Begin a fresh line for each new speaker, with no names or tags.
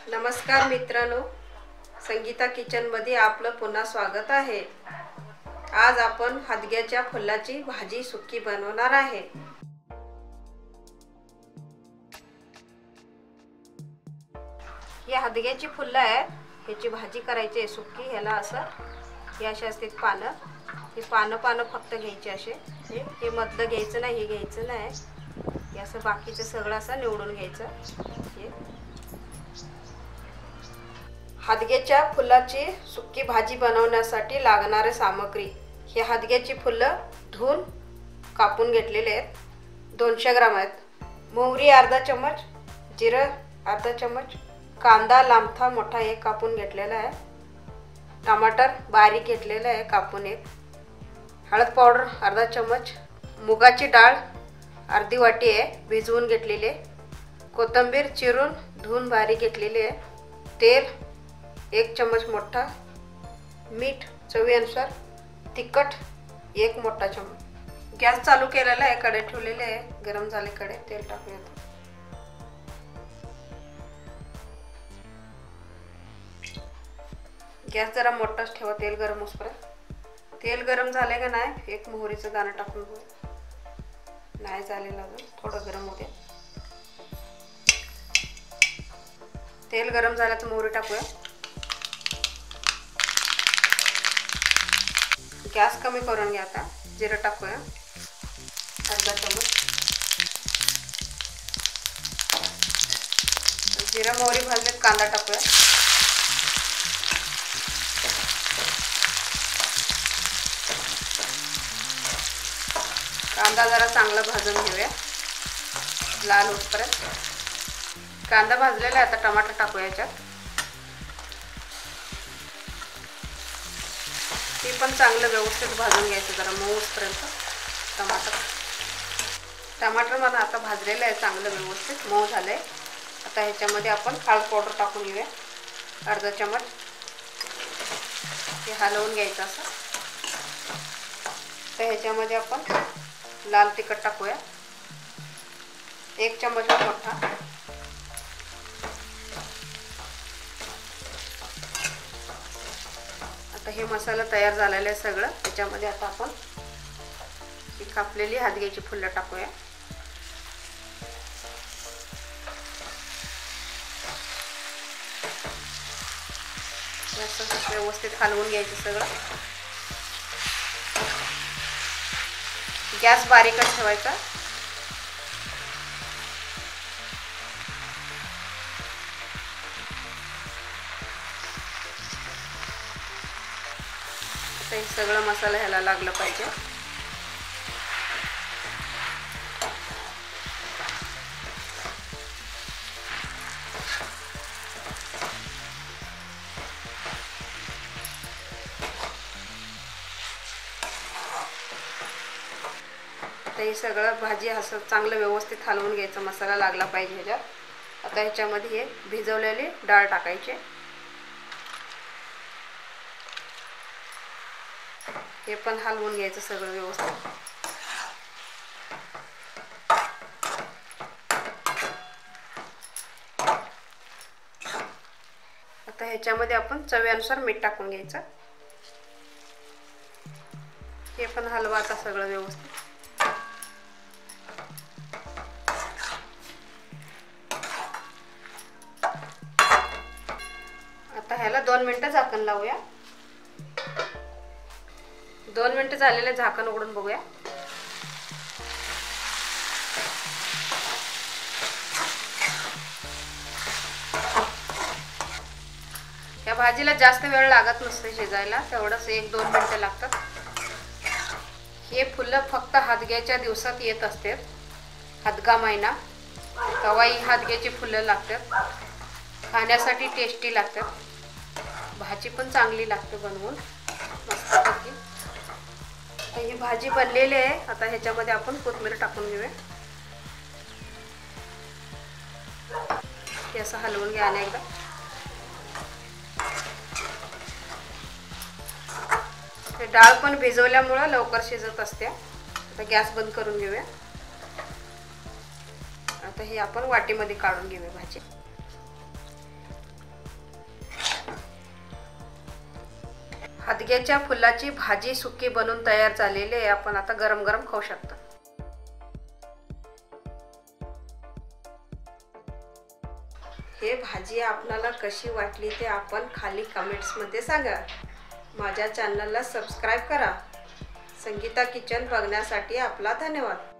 नमस्कार मित्रांनो, संगीता किचन मध्ये आपलं पुन्हा स्वागत आहे। आज आपण हदग्याच्या फुलाची भाजी सुक्की बनवणार आहे। ही हदग्याची फुलं आहेत, ह्याची भाजी करायची आहे सुक्की। ह्याला असं हे असे असतात पानं, हे पानं फक्त घ्यायचे असे। हे मधलं घ्यायचं नाही, हे घ्यायचं नाही, हे असं बाकीचं सगळं असं निवडून घ्यायचं। हे हदग्याच्या फुलाची सुक्की भाजी बनवण्यासाठी लागणारे सामग्री। हे हदग्याची फुलं धुवून कापून घेतलेले आहेत, 200 ग्राम आहेत। मोहरी अर्धा चमच, जिरं अर्धा चमच, कांदा लांबथा मोठा एक कापून घेतलेला आहे, टमाटर बारीक घेतलेला आहे कापून एक, हळद पावडर अर्धा चमच, मुगाची डाळ अर्धी वाटी आहे भिजवून घेतलेली, कोथिंबीर चिरून धुवून बारीक घेतलेली आहे, तेल 1 चमच मोठा, मीठ चवीनुसार, तिखट 1 मोठा चमच। गॅस चालू केलेला आहे, कढई ठेवलेली आहे, गरम झाले कढई, तेल टाकूया। गॅस जरा मोठाच ठेवा, तेल गरम होईपर्यंत। तेल गरम झाले का नाही, एक मोहरीचं दाणं टाकून घेऊ। नाही झालेलं अजून, थोडं गरम होते। तेल गरम झालं तर मोहरी टाकूया। गॅस कमी करून घ्या। आता जिरं टाकूया अर्धा चमच, जिरं मोहरी भाजलेत, कांदा टाकूया। कांदा जरा चांगला भाजून घेऊया, लाल होईपर्यंत। कांदा भाजलेला आहे, आता टमाटर टाकूया याच्यात। ते पण चांगलं व्यवस्थित भाजून घ्यायचं, जरा मऊ होईपर्यंत। टमाटर मला आता भाजलेलं आहे, चांगलं व्यवस्थित मऊ झालंय। आता ह्याच्यामध्ये आपण हळद पावडर टाकून घेऊया अर्धा चमच, हे हलवून घ्यायचं असं। तर ह्याच्यामध्ये आपण लाल तिखट टाकूया 1 चमच मोठा, आता हे मसाला तयार झालेला आहे सगळं। त्याच्यामध्ये आता आपण ही कापलेली हदग्याची फुलं टाकूया। असं व्यवस्थित हलवून घ्यायचं सगळं। गॅस बारीकच ठेवायचा। आता हे सगळं मसाला ह्याला लागलं पाहिजे। आता हे सगळं भाजी असं चांगलं व्यवस्थित हलवून घ्यायचं, मसाला लागला पाहिजे ह्याच्यात। आता ह्याच्यामध्ये हे भिजवलेली डाळ टाकायची, हे पण हलवून घ्यायचं सगळं व्यवस्थित। आता ह्याच्यामध्ये आपण चवीनुसार मीठ टाकून घ्यायचं, हे पण हलवायचं सगळं व्यवस्थित। आता ह्याला 2 मिनिटं झाकण लावूया। 2 मिनिटं झालेले, झाकण उघडून बघूया। या भाजीला जास्त वेळ लागत नसते शिजायला, तेवढंच 1-2 मिनिटं लागतात। हे फुलं फक्त हदग्याच्या दिवसात येत असते, हदगा महिना तेव्हा ही हदग्याची फुलं लागतात, खाण्यासाठी टेस्टी लागतात। भाजी पण चांगली लागते बनवून मस्तपैकी। ही भाजी बनलेली आहे, आता ह्याच्यामध्ये आपण कोथिंबीर टाकून घेऊया। हे असं हलवून घ्या एकदा। डाळ पण भिजवल्यामुळे लवकर शिजत असते। आता गॅस बंद करून घेऊया। आता हे आपण वाटीमध्ये काढून घेऊया भाजी। हादग्याच्या फुलाची भाजी सुकी बनवून तयार झालेली आहे. आपण आता गरम गरम खाऊ शकता. हे भाजी आपल्याला कशी वाटली ते आपण खाली कमेंट्समध्ये सांगा. माझ्या चॅनलला सबस्क्राईब करा. संगीता किचन बघण्यासाठी आपला धन्यवाद.